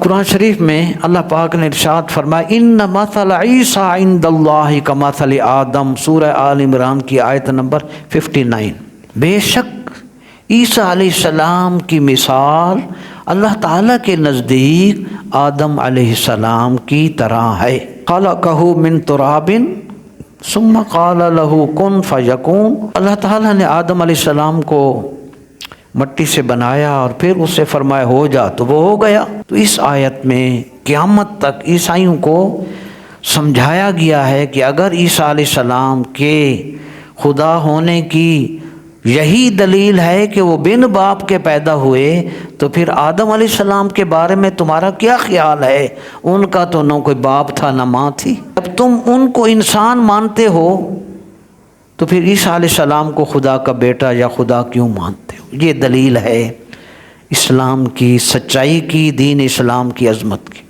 قرآن شریف میں اللہ پاک نے ارشاد فرمایا ان مثل عیسیٰ عند اللہ کمثل آدم، سورہ آل عمران کی آیت نمبر 59۔ بے شک عیسیٰ علیہ السلام کی مثال اللہ تعالیٰ کے نزدیک آدم علیہ السلام کی طرح ہے۔ خلقہ من تراب ثم قال له کن فیکون، اللہ تعالیٰ نے آدم علیہ السلام کو مٹی سے بنایا اور پھر اس سے فرمایا ہو جا تو وہ ہو گیا۔ تو اس آیت میں قیامت تک عیسائیوں کو سمجھایا گیا ہے کہ اگر عیسیٰ علیہ السلام کے خدا ہونے کی یہی دلیل ہے کہ وہ بن باپ کے پیدا ہوئے، تو پھر آدم علیہ السلام کے بارے میں تمہارا کیا خیال ہے؟ ان کا تو نہ کوئی باپ تھا نہ ماں تھی۔ جب تم ان کو انسان مانتے ہو تو پھر عیسیٰ علیہ السلام کو خدا کا بیٹا یا خدا کیوں مانتے ہو؟ یہ دلیل ہے اسلام کی سچائی کی، دین اسلام کی عظمت کی۔